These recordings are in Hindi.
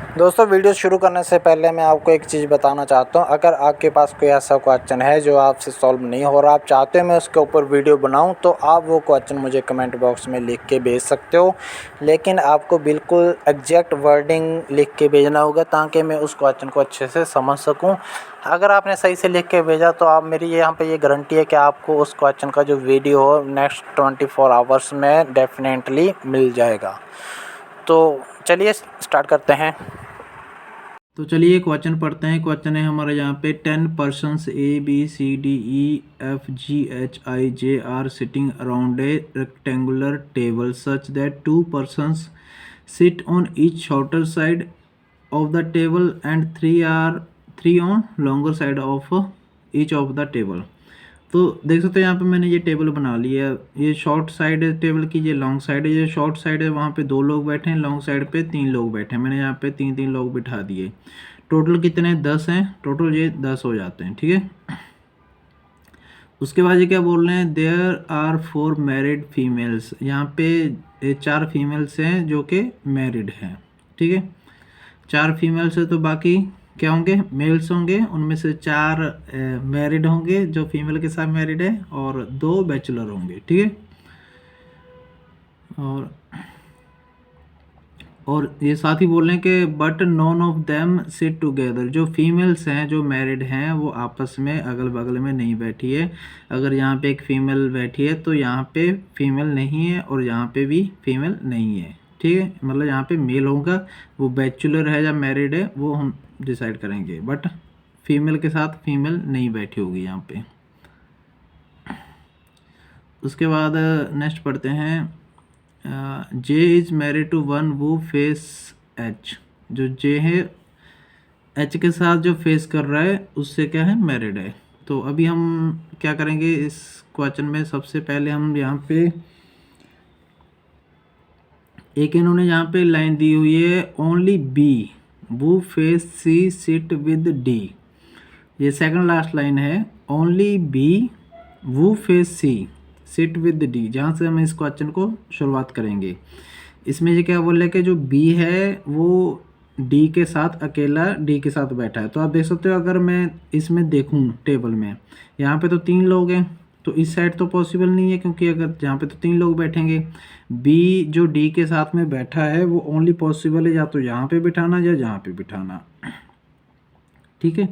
दोस्तों वीडियो शुरू करने से पहले मैं आपको एक चीज़ बताना चाहता हूँ। अगर आपके पास कोई ऐसा क्वेश्चन है जो आपसे सॉल्व नहीं हो रहा, आप चाहते हो मैं उसके ऊपर वीडियो बनाऊँ, तो आप वो क्वेश्चन मुझे कमेंट बॉक्स में लिख के भेज सकते हो। लेकिन आपको बिल्कुल एग्जैक्ट वर्डिंग लिख के भेजना होगा ताकि मैं उस क्वेश्चन को अच्छे से समझ सकूँ। अगर आपने सही से लिख के भेजा तो आप मेरी यहाँ पे ये गारंटी है कि आपको उस क्वेश्चन का जो वीडियो हो नेक्स्ट 24 आवर्स में डेफिनेटली मिल जाएगा। तो चलिए स्टार्ट करते हैं। तो चलिए क्वेश्चन पढ़ते हैं। क्वेश्चन है हमारे यहाँ पे 10 persons ABCDEFGHIJ are sitting around a rectangular table such that 2 persons sit on each shorter side of the table and 3 on longer side of each of the table। तो देख सकते हो यहाँ पे मैंने ये टेबल बना लिया है। ये शॉर्ट साइड है टेबल की, ये लॉन्ग साइड है। ये शॉर्ट साइड है वहाँ पे 2 लोग बैठे हैं, लॉन्ग साइड पे 3 लोग बैठे हैं। मैंने यहाँ पे 3 लोग बिठा दिए। टोटल कितने 10 हैं, टोटल ये 10 हो जाते हैं, ठीक है। उसके बाद ये क्या बोल रहे हैं, देयर आर 4 मैरिड फीमेल्स। यहाँ पे 4 फीमेल्स हैं जो कि मैरिड हैं, ठीक है। 4 फीमेल्स है तो बाकी क्या होंगे, मेल्स होंगे। उनमें से 4 मैरिड होंगे जो फीमेल के साथ मैरिड है, और 2 बैचलर होंगे, ठीक है। और ये साथ ही बोल रहे हैं कि but none of them sit together. जो फीमेल्स हैं जो मैरिड हैं वो आपस में अगल बगल में नहीं बैठी है। अगर यहाँ पे एक फीमेल बैठी है तो यहाँ पे फीमेल नहीं है और यहाँ पे भी फीमेल नहीं है, ठीक है। मतलब यहाँ पे मेल होगा, वो बैचलर है या मैरिड है वो हम डिसाइड करेंगे, बट फीमेल के साथ फीमेल नहीं बैठी होगी यहाँ पे। उसके बाद नेक्स्ट पढ़ते हैं, जे is married to one who face H. जो जे है एच के साथ जो फेस कर रहा है उससे क्या है, मैरिड है। तो अभी हम क्या करेंगे इस क्वेश्चन में, सबसे पहले हम यहाँ पे एक इन्होंने यहाँ पे लाइन दी हुई है, ओनली बी वो face C sit with D. ये सेकंड लास्ट लाइन है, ओनली बी वो face C sit with D, जहाँ से हम इस क्वेश्चन को शुरुआत करेंगे। इसमें ये क्या बोल रहे हैं कि जो बी है वो डी के साथ अकेला डी के साथ बैठा है। तो आप देख सकते हो, अगर मैं इसमें देखूं टेबल में, यहाँ पे तो 3 लोग हैं, तो इस साइड तो पॉसिबल नहीं है क्योंकि अगर यहाँ पे तो 3 लोग बैठेंगे। बी जो डी के साथ में बैठा है वो ओनली पॉसिबल है या तो यहाँ पे बिठाना या यहाँ पे बिठाना, ठीक है।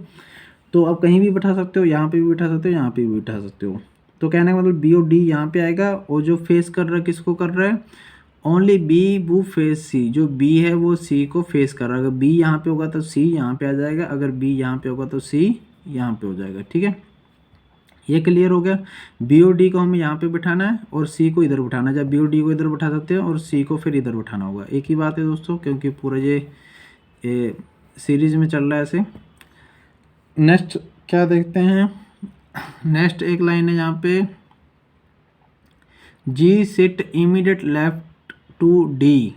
तो आप कहीं भी बिठा सकते हो, यहाँ पे भी बिठा सकते हो, यहाँ पे भी बिठा सकते हो। तो कहने का मतलब बी और डी यहाँ पे आएगा, और जो फेस कर रहा है किसको कर रहा है, ओनली बी वो फेस सी। जो बी है वो सी को फेस कर रहा है। अगर बी यहाँ पे होगा तो सी यहाँ पे आ जाएगा, अगर बी यहाँ पे होगा तो सी यहाँ पे हो जाएगा, ठीक है। ये क्लियर हो गया। बी और डी को हमें यहाँ पे बिठाना है और सी को इधर बिठाना है। जब बी और डी को इधर बिठा सकते हैं और सी को फिर इधर बिठाना होगा। एक ही बात है दोस्तों, क्योंकि पूरा ये सीरीज में चल रहा है ऐसे। नेक्स्ट क्या देखते हैं, नेक्स्ट एक लाइन है यहाँ पे, G sit immediate left to D.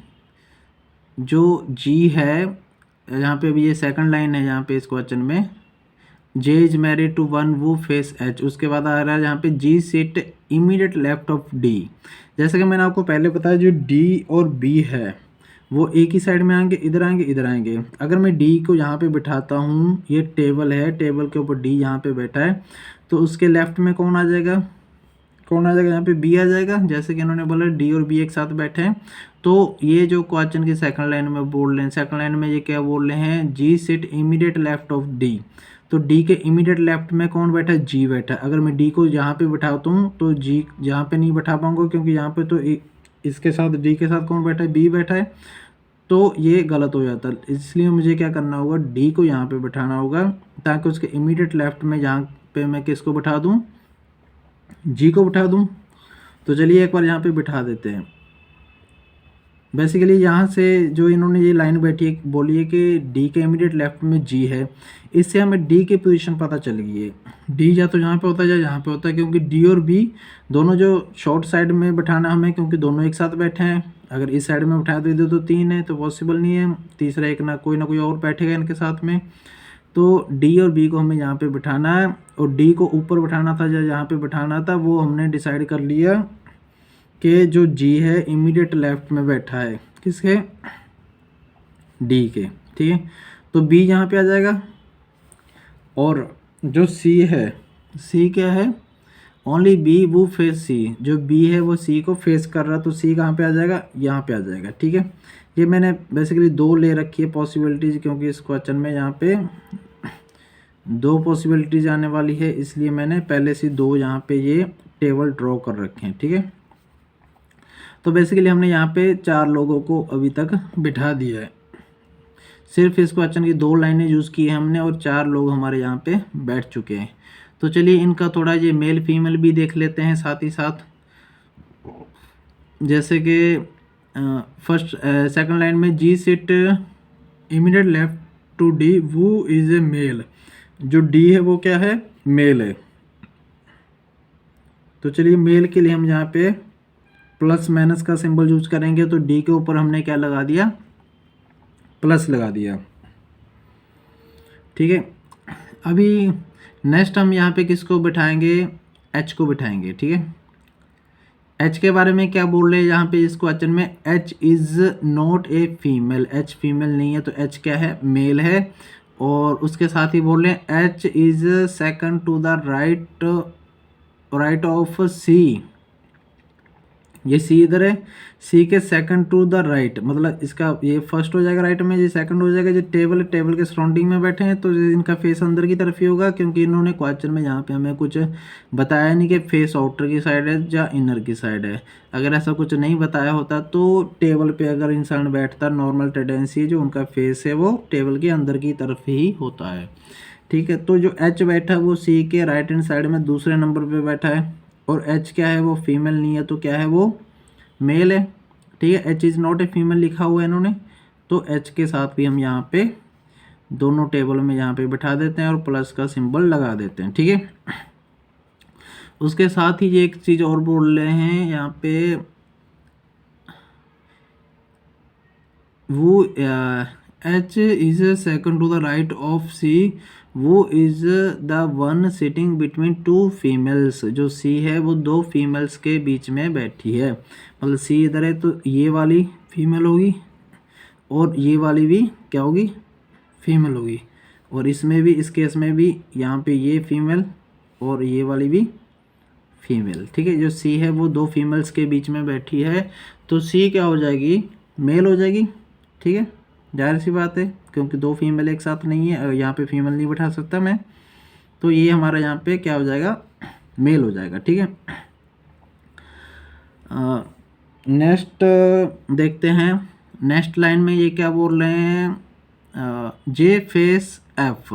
जो जी है यहाँ पे, अभी ये सेकंड लाइन है यहाँ पे इस क्वेश्चन में, J is married to one who face H. उसके बाद आ रहा है यहाँ पे G sit immediate left of D. जैसे कि मैंने आपको पहले बताया, जो डी और बी है वो एक ही साइड में आएंगे, इधर आएंगे, इधर आएंगे। अगर मैं डी को यहाँ पे बिठाता हूँ, ये टेबल है, टेबल के ऊपर डी यहाँ पे बैठा है, तो उसके लेफ्ट में कौन आ जाएगा, कौन आ जाएगा, यहाँ पे बी आ जाएगा। जैसे कि इन्होंने बोला डी और बी एक साथ बैठे हैं। तो ये जो क्वेश्चन की सेकंड लाइन में बोल रहे हैं, सेकंड लाइन में ये क्या बोल रहे हैं, G sit immediate left of D. तो डी के इमीडिएट लेफ्ट में कौन बैठा है, जी बैठा है। अगर मैं डी को यहाँ पे बिठाता हूँ तो जी यहाँ पे नहीं बैठा पाऊंगा, क्योंकि यहाँ पे तो इसके साथ डी के साथ कौन बैठा है, बी बैठा है। तो ये गलत हो जाता है, इसलिए मुझे क्या करना होगा, डी को यहाँ पे बिठाना होगा, ताकि उसके इमीडिएट लेफ्ट में यहाँ पे मैं किसको बिठा दूँ, जी को बिठा दूँ। तो चलिए एक बार यहाँ पे बिठा देते हैं। बेसिकली यहाँ से जो इन्होंने ये लाइन बैठी है, बोली है कि डी के इमीडिएट लेफ्ट में जी है, इससे हमें डी की पोजीशन पता चल गई है। डी या तो यहाँ पे होता है या यहाँ पे होता है, क्योंकि डी और बी दोनों जो शॉर्ट साइड में बिठाना हमें, क्योंकि दोनों एक साथ बैठे हैं। अगर इस साइड में बिठाया तो इधर तो 3 है, तो पॉसिबल नहीं है, तीसरा एक ना कोई और बैठेगा इनके साथ में। तो डी और बी को हमें यहाँ पे बिठाना है, और डी को ऊपर बिठाना था या यहाँ पे बिठाना था, वो हमने डिसाइड कर लिया कि जो जी है इमीडिएट लेफ्ट में बैठा है, किसके, डी के। ठीक है। तो बी यहाँ पे आ जाएगा, और जो सी है, सी क्या है, ओनली बी वो फेस सी, जो बी है वो सी को फेस कर रहा है, तो सी कहाँ पे आ जाएगा, यहाँ पे आ जाएगा। ठीक है, ये मैंने बेसिकली दो ले रखी है पॉसिबिलिटीज़, क्योंकि इस क्वेश्चन में यहाँ पे दो पॉसिबिलिटीज आने वाली है, इसलिए मैंने पहले से दो यहाँ पे ये टेबल ड्रॉ कर रखे हैं। ठीक है, तो बेसिकली हमने यहाँ पे चार लोगों को अभी तक बिठा दिया है, सिर्फ इस क्वेश्चन की दो लाइनें यूज़ की है हमने और चार लोग हमारे यहाँ पे बैठ चुके हैं। तो चलिए इनका थोड़ा ये मेल फीमेल भी देख लेते हैं साथ ही साथ। जैसे कि फर्स्ट सेकंड लाइन में G sit immediate left to D, वो इज़ ए मेल, जो डी है वो क्या है, मेल है। तो चलिए मेल के लिए हम यहाँ पे प्लस माइनस का सिंबल यूज करेंगे, तो डी के ऊपर हमने क्या लगा दिया, प्लस लगा दिया। ठीक है, अभी नेक्स्ट हम यहाँ पे किसको बिठाएंगे, एच को बिठाएंगे। ठीक है, एच के बारे में क्या बोल रहे हैं यहाँ पे इस क्वेश्चन में, H is not a female, H female नहीं है, तो एच क्या है, मेल है। और उसके साथ ही बोल रहे हैं H is second to the right of C, ये सी इधर है, सी के सेकंड टू द राइट, मतलब इसका ये फर्स्ट हो जाएगा राइट में, ये सेकंड हो जाएगा। जो टेबल के सराउंडिंग में बैठे हैं तो इनका फेस अंदर की तरफ ही होगा, क्योंकि इन्होंने क्वेश्चन में यहाँ पे हमें कुछ बताया नहीं कि फेस आउटर की साइड है या इनर की साइड है। अगर ऐसा कुछ नहीं बताया होता तो टेबल पे अगर इंसान बैठता, नॉर्मल टेंडेंसी जो उनका फेस है वो टेबल के अंदर की तरफ ही होता है। ठीक है, तो जो एच बैठा है वो सी के राइट हैंड साइड में दूसरे नंबर पे बैठा है, और एच क्या है, वो फीमेल नहीं है, तो क्या है, वो मेल है। ठीक है, H is not a female लिखा हुआ है इन्होंने, तो एच के साथ भी हम यहाँ पे दोनों टेबल में यहाँ पे बिठा देते हैं और प्लस का सिंबल लगा देते हैं। ठीक है, उसके साथ ही ये एक चीज़ और बोल रहे हैं यहाँ पे, वो H is second to the right of C, वो is the one sitting between two females, जो सी है वो दो फीमेल्स के बीच में बैठी है, मतलब सी इधर है तो ये वाली फीमेल होगी और ये वाली भी क्या होगी, फीमेल होगी, और इसमें भी, इस केस में भी यहाँ पे ये फीमेल और ये वाली भी फीमेल। ठीक है, जो सी है वो दो फीमेल्स के बीच में बैठी है, तो सी क्या हो जाएगी, मेल हो जाएगी। ठीक है, जाहिर सी बात है, क्योंकि दो फीमेल एक साथ नहीं है, यहाँ पे फीमेल नहीं बिठा सकता मैं, तो ये हमारा यहाँ पे क्या हो जाएगा, मेल हो जाएगा। ठीक है, नेक्स्ट देखते हैं, नेक्स्ट लाइन में ये क्या बोल रहे हैं, जे फेस एफ,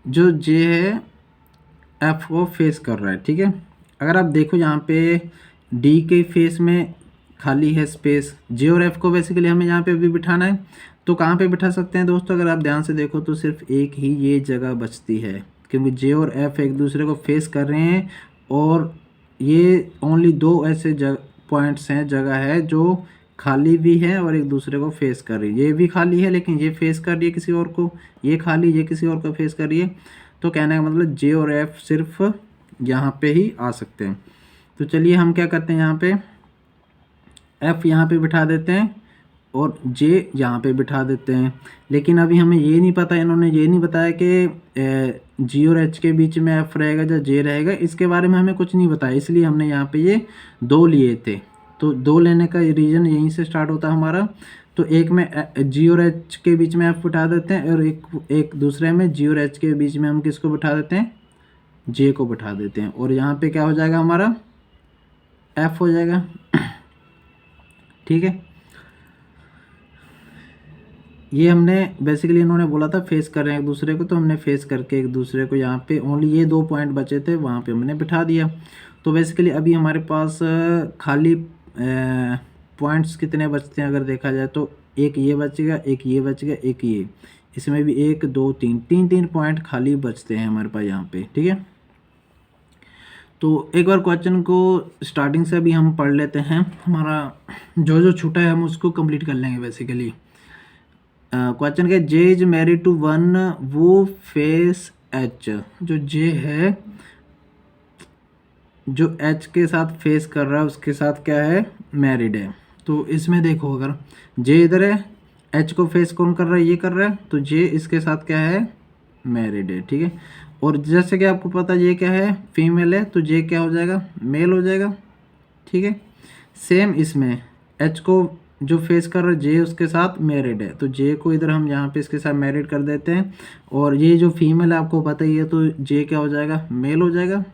जो जे है एफ को फेस कर रहा है। ठीक है, अगर आप देखो यहाँ पे डी के फेस में खाली है स्पेस, जे और एफ को बेसिकली हमें यहाँ पे भी बिठाना है, तो कहाँ पे बिठा सकते हैं दोस्तों, अगर आप ध्यान से देखो तो सिर्फ एक ही ये जगह बचती है, क्योंकि जे और एफ एक दूसरे को फेस कर रहे हैं, और ये ओनली दो ऐसे पॉइंट्स हैं, जगह है जो खाली भी है और एक दूसरे को फेस कर रही है। ये भी खाली है लेकिन ये फेस कर रही है किसी और को, ये खाली, ये किसी और को फेस कर रही है, तो कहने का मतलब जे और एफ सिर्फ यहाँ पे ही आ सकते हैं। तो चलिए हम क्या करते हैं, यहाँ पे एफ यहाँ पे बिठा देते हैं और जे यहाँ पे बिठा देते हैं, लेकिन अभी हमें ये नहीं पता, इन्होंने ये नहीं बताया कि जी और एच के बीच में एफ रहेगा या जे रहेगा, इसके बारे में हमें कुछ नहीं बताया, इसलिए हमने यहाँ पे ये दो लिए थे। तो दो लेने का रीज़न यहीं से स्टार्ट होता है हमारा, तो एक में जी और एच के बीच में एफ बिठा देते हैं, और एक दूसरे में जी और एच के बीच में हम किसको बिठा देते हैं, जे को बिठा देते हैं, और यहाँ पे क्या हो जाएगा, हमारा एफ हो जाएगा। ठीक है, ये हमने बेसिकली, इन्होंने बोला था फेस कर रहे हैं एक दूसरे को, तो हमने फेस करके एक दूसरे को यहाँ पे ओनली ये दो पॉइंट बचे थे वहाँ पे हमने बिठा दिया। तो बेसिकली अभी हमारे पास खाली पॉइंट्स कितने बचते हैं अगर देखा जाए तो, एक ये बचेगा, एक ये बचेगा, एक ये, इसमें भी एक दो तीन, तीन पॉइंट खाली बचते हैं हमारे पास यहाँ पे। ठीक है, तो एक बार क्वेश्चन को स्टार्टिंग से अभी हम पढ़ लेते हैं, हमारा जो जो छूटा है हम उसको कंप्लीट कर लेंगे। बेसिकली क्वेश्चन के, जे is married to one who face H, जो जे है जो एच के साथ फेस कर रहा है उसके साथ क्या है, मैरिड है। तो इसमें देखो, अगर जे इधर है एच को फेस कौन कर रहा है, ये कर रहा है, तो जे इसके साथ क्या है, मैरिड है, ठीक है। और जैसे कि आपको पता है ये क्या है, फीमेल है, तो जे क्या हो जाएगा, मेल हो जाएगा, ठीक है। सेम इसमें एच को जो फेस कर रहा है जे उसके साथ मैरिड है, तो जे को इधर हम यहाँ पे इसके साथ मैरिड कर देते हैं। और ये जो फीमेल है आपको पता ही है, तो जे क्या हो जाएगा, मेल हो जाएगा,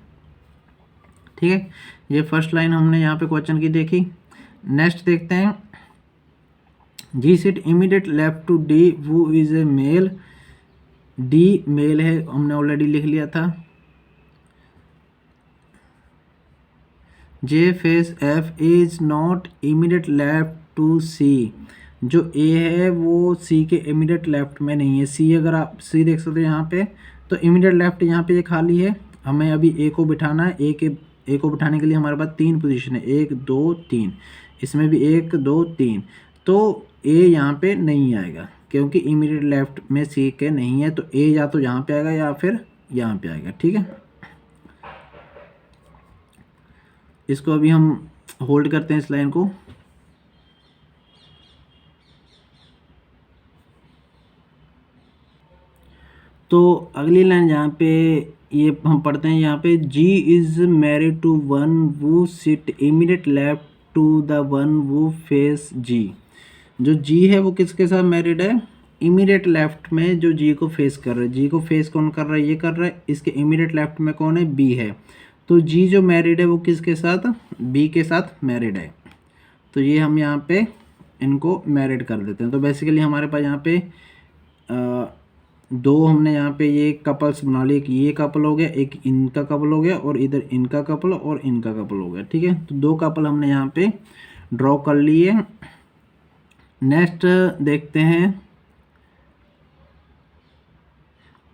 ठीक है। ये फर्स्ट लाइन हमने यहाँ पे क्वेश्चन की देखी। नेक्स्ट देखते हैं, G sit immediate left to D वो is a male, D male है, हमने ऑलरेडी लिख लिया था। J face F is not immediate left to C, जो ए है वो सी के इमीडिएट लेफ्ट में नहीं है। सी अगर आप सी देख सकते हो यहाँ पे, तो इमीडिएट लेफ्ट यहाँ पे ये खाली है, हमें अभी ए को बिठाना है। ए को बिठाने के लिए हमारे पास 3 पोजीशन है, 1 2 3, इसमें भी 1 2 3, तो ए यहाँ पे नहीं आएगा क्योंकि इमीडिएट लेफ्ट में सी के नहीं है, तो ए या तो यहाँ पे आएगा या फिर यहाँ पे आएगा, ठीक है। इसको अभी हम होल्ड करते हैं इस लाइन को। तो अगली लाइन यहाँ पे ये हम पढ़ते हैं, यहाँ पे G is married to one who sit immediate left to the one who face G. जो जी है वो किसके साथ मैरिड है, इमीडिएट लेफ्ट में जो जी को फेस कर रहा है। जी को फेस कौन कर रहा है, ये कर रहा है, इसके इमीडिएट लेफ्ट में कौन है, बी है। तो जी जो मैरिड है वो किसके साथ, बी के साथ मैरिड है, तो ये हम यहाँ पे इनको मैरिड कर देते हैं। तो बेसिकली हमारे पास यहाँ पे दो हमने यहाँ पे ये कपल्स बना लिए, एक ये कपल हो गया, एक इनका कपल हो गया, और इधर इनका कपल और इनका कपल हो गया, ठीक है। तो 2 कपल हमने यहाँ पे ड्रॉ कर लिए। नेक्स्ट देखते हैं,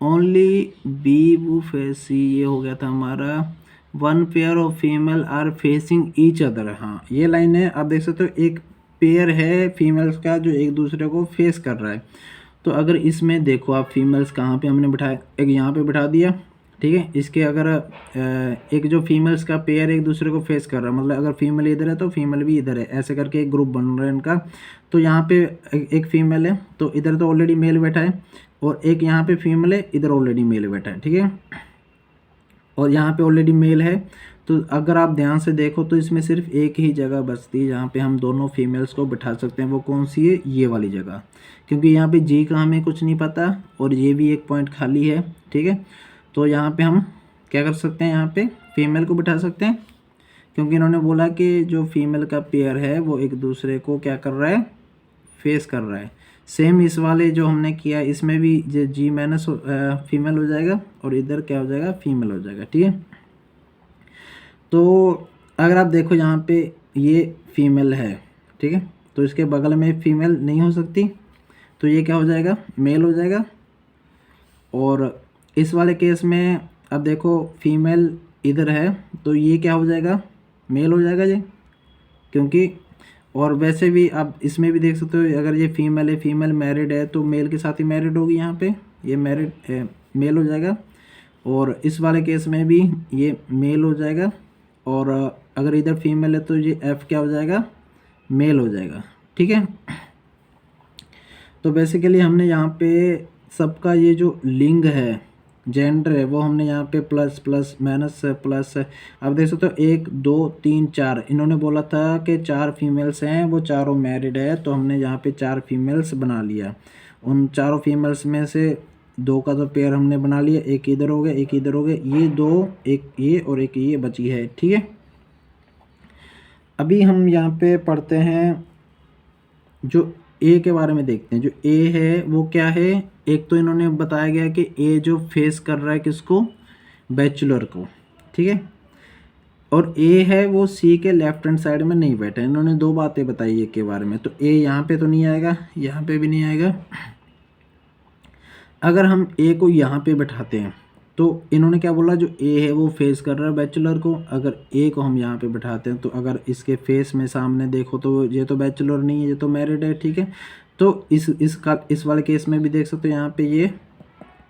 ओनली बी वो फेस सी, ये हो गया था हमारा, one pair of female are facing each other. हाँ ये लाइन है, आप देख सकते हो एक पेयर है फीमेल्स का जो एक दूसरे को फेस कर रहा है। तो अगर इसमें देखो आप फीमेल्स कहाँ पे हमने बिठाया, एक यहाँ पे बिठा दिया, ठीक है। इसके अगर एक जो फीमेल्स का पेयर एक दूसरे को फेस कर रहा है, मतलब अगर फीमेल इधर है तो फीमेल भी इधर है, ऐसे करके एक ग्रुप बन रहा है इनका। तो यहाँ पे एक फीमेल है, तो इधर तो ऑलरेडी मेल बैठा है, और एक यहाँ पे फीमेल है, इधर ऑलरेडी मेल बैठा है, ठीक है। और यहाँ पे ऑलरेडी मेल है, तो अगर आप ध्यान से देखो तो इसमें सिर्फ एक ही जगह बचती है जहाँ पे हम दोनों फीमेल्स को बिठा सकते हैं। वो कौन सी है, ये वाली जगह, क्योंकि यहाँ पे जी का हमें कुछ नहीं पता और ये भी एक पॉइंट खाली है, ठीक है। तो यहाँ पे हम क्या कर सकते हैं, यहाँ पे फीमेल को बिठा सकते हैं, क्योंकि इन्होंने बोला कि जो फीमेल का पेयर है वो एक दूसरे को क्या कर रहा है, फेस कर रहा है। सेम इस वाले जो हमने किया इसमें भी जी माइनस फीमेल हो जाएगा और इधर क्या हो जाएगा, फीमेल हो जाएगा, ठीक है। तो अगर आप देखो यहाँ पे ये फीमेल है, ठीक है, तो इसके बगल में फीमेल नहीं हो सकती, तो ये क्या हो जाएगा, मेल हो जाएगा। और इस वाले केस में अब देखो फीमेल इधर है, तो ये क्या हो जाएगा, मेल हो जाएगा ये, क्योंकि और वैसे भी आप इसमें भी देख सकते हो अगर ये फीमेल है, फीमेल मैरिड है, तो मेल के साथ ही मैरिड होगी, यहाँ पे ये मैरिड मेल हो जाएगा। और इस वाले केस में भी ये मेल हो जाएगा, और अगर इधर फीमेल है तो ये एफ क्या हो जाएगा, मेल हो जाएगा, ठीक है। तो बेसिकली हमने यहाँ पे सबका ये जो लिंग है, जेंडर है, वो हमने यहाँ पे प्लस प्लस माइनस प्लस, आप देख सकते हो 1 2 3 4, इन्होंने बोला था कि 4 फीमेल्स हैं, वो चारों मैरिड है, तो हमने यहाँ पे 4 फीमेल्स बना लिया। उन चारों फीमेल्स में से 2 का तो पेयर हमने बना लिया, एक इधर हो गया, एक इधर हो गया, ये 2, एक ये और एक ये बची है, ठीक है। अभी हम यहाँ पे पढ़ते हैं, जो ए के बारे में देखते हैं। जो ए है वो क्या है, एक तो इन्होंने बताया गया कि ए जो फेस कर रहा है किसको, बैचलर को, ठीक है। और ए है वो सी के लेफ्ट हैंड साइड में नहीं बैठा है। इन्होंने 2 बातें बताई ए के बारे में, तो ए यहाँ पे तो नहीं आएगा, यहाँ पे भी नहीं आएगा। अगर हम ए को यहाँ पे बैठाते हैं तो इन्होंने क्या बोला, जो ए है वो फेस कर रहा है बैचलर को, अगर ए को हम यहाँ पे बैठाते हैं तो अगर इसके फेस में सामने देखो तो ये तो बैचलर नहीं है, ये तो मैरिड है, ठीक है। तो इस वाले केस में भी देख सकते हो यहाँ पे ये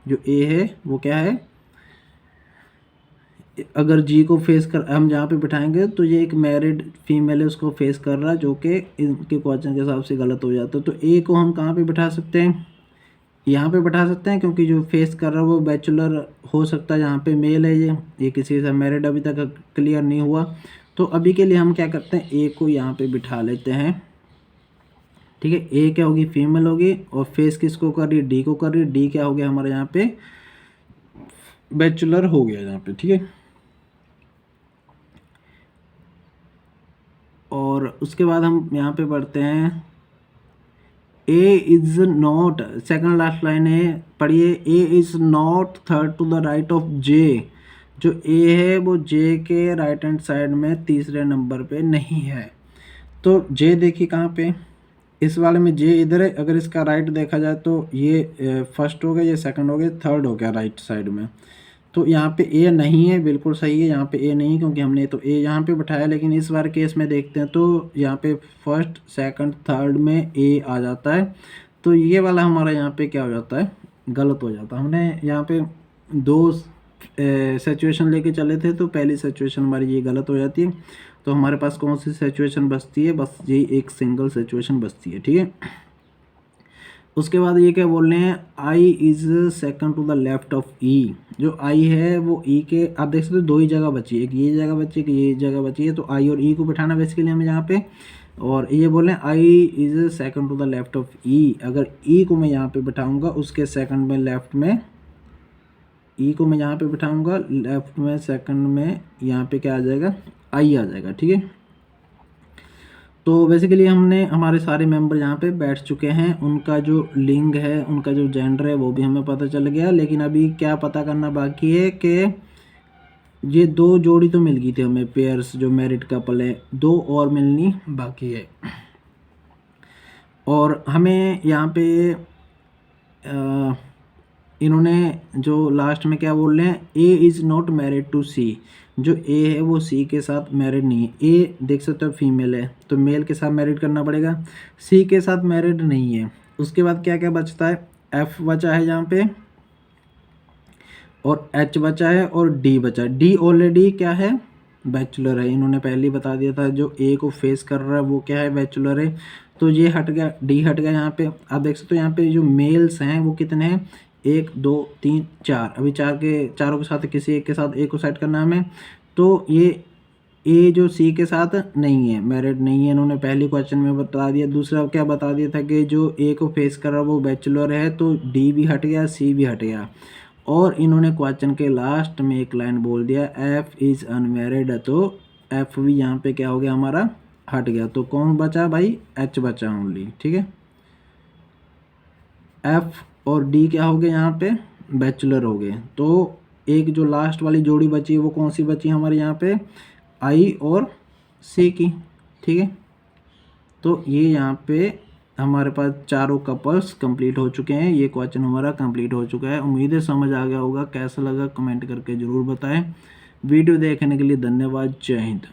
जो ए है वो क्या है, अगर जी को फेस कर हम जहाँ पे बिठाएंगे तो ये एक मैरिड फीमेल है, उसको फेस कर रहा है, जो कि इनके क्वेश्चन के हिसाब से गलत हो जाता है। तो ए को हम कहाँ पे बिठा सकते हैं, यहाँ पे बिठा सकते हैं, क्योंकि जो फेस कर रहा है वो बैचलर हो सकता है, यहाँ पे मेल है, ये किसी से मैरिड अभी तक क्लियर नहीं हुआ। तो अभी के लिए हम क्या करते हैं, ए को यहाँ पे बिठा लेते हैं। ठीक है, ए क्या होगी, फीमेल होगी, और फेस किसको कर रही है, डी को कर रही है। डी क्या हो गया हमारे यहाँ पे, बैचलर हो गया यहाँ पे। ठीक है, और उसके बाद हम यहाँ पे पढ़ते हैं A is not, second last line है, पढ़िए, A is not third to the right of J. जो ए है वो जे के राइट हैंड साइड में तीसरे नंबर पे नहीं है। तो जे देखिए कहाँ पे, इस वाले में जे इधर है, अगर इसका राइट देखा जाए तो ये फर्स्ट हो गया, ये सेकंड हो गया, थर्ड हो गया राइट साइड में। तो यहाँ पे ए नहीं है, बिल्कुल सही है, यहाँ पे ए नहीं, क्योंकि हमने तो ए यहाँ पे बैठाया। लेकिन इस बार केस में देखते हैं तो यहाँ पे फर्स्ट सेकंड थर्ड में ए आ जाता है। तो ये वाला हमारा यहाँ पे क्या हो जाता है, गलत हो जाता है। हमने यहाँ पे दो सिचुएशन लेके चले थे, तो पहली सिचुएशन हमारी ये गलत हो जाती है। तो हमारे पास कौन सी सिचुएशन बचती है, बस ये एक सिंगल सिचुएशन बचती है। ठीक है, उसके बाद ये क्या बोल रहे हैं, I is second to the left of E. जो आई है वो ई के, आप देख सकते हो दो ही जगह बची है, एक ये जगह बची है, एक ये जगह बची है। तो आई और ई को बिठाना बेसिकली हमें यहाँ पे, और ये बोल रहे हैं I is second to the left of E. अगर ई को मैं यहाँ पे बिठाऊंगा, उसके सेकंड में लेफ्ट में, ई को मैं यहाँ पे बिठाऊंगा, लेफ्ट में सेकंड में यहाँ पे क्या आ जाएगा, आई आ जाएगा। ठीक है, तो बेसिकली हमने हमारे सारे मेंबर यहाँ पे बैठ चुके हैं, उनका जो लिंग है, उनका जो जेंडर है वो भी हमें पता चल गया। लेकिन अभी क्या पता करना बाकी है कि ये दो जोड़ी तो मिल गई थी हमें, पेयर्स जो मैरिड कपल है, दो और मिलनी बाकी है। और हमें यहाँ पे इन्होंने जो लास्ट में क्या बोल रहे हैं, A is not married to C. जो ए है वो सी के साथ मैरिड नहीं है। ए देख सकते हो फीमेल है, तो मेल के साथ मैरिड करना पड़ेगा, सी के साथ मैरिड नहीं है। उसके बाद क्या क्या बचता है, एफ बचा है यहाँ पे, और एच बचा है, और डी बचा है। डी ऑलरेडी क्या है, बैचलर है, इन्होंने पहले ही बता दिया था। जो ए को फेस कर रहा है वो क्या है, बैचलर है। तो ये हट गया, डी हट गया। यहाँ पे आप देख सकते हो, यहाँ पे जो मेल्स हैं वो कितने हैं, 1 2 3 4। अभी चारों के साथ किसी एक के साथ ए को सेट करना है हमें। तो ये ए जो सी के साथ नहीं है, मैरिड नहीं है, इन्होंने पहले क्वेश्चन में बता दिया। दूसरा क्या बता दिया था कि जो ए को फेस कर रहा है वो बैचलर है, तो डी भी हट गया, सी भी हट गया। और इन्होंने क्वेश्चन के लास्ट में एक लाइन बोल दिया, एफ इज़ अनमैरिड। तो एफ भी यहाँ पे क्या हो गया हमारा, हट गया। तो कौन बचा भाई, एच बचा ओनली। ठीक है, एफ और डी क्या हो गए यहाँ पे, बैचलर हो गए। तो एक जो लास्ट वाली जोड़ी बची है वो कौन सी बची हमारे यहाँ पे, आई और सी की। ठीक है, तो ये यहाँ पे हमारे पास चारों कपल्स कंप्लीट हो चुके हैं। ये क्वेश्चन हमारा कंप्लीट हो चुका है। उम्मीद है समझ आ गया होगा। कैसा लगा कमेंट करके ज़रूर बताएं। वीडियो देखने के लिए धन्यवाद। जय हिंद।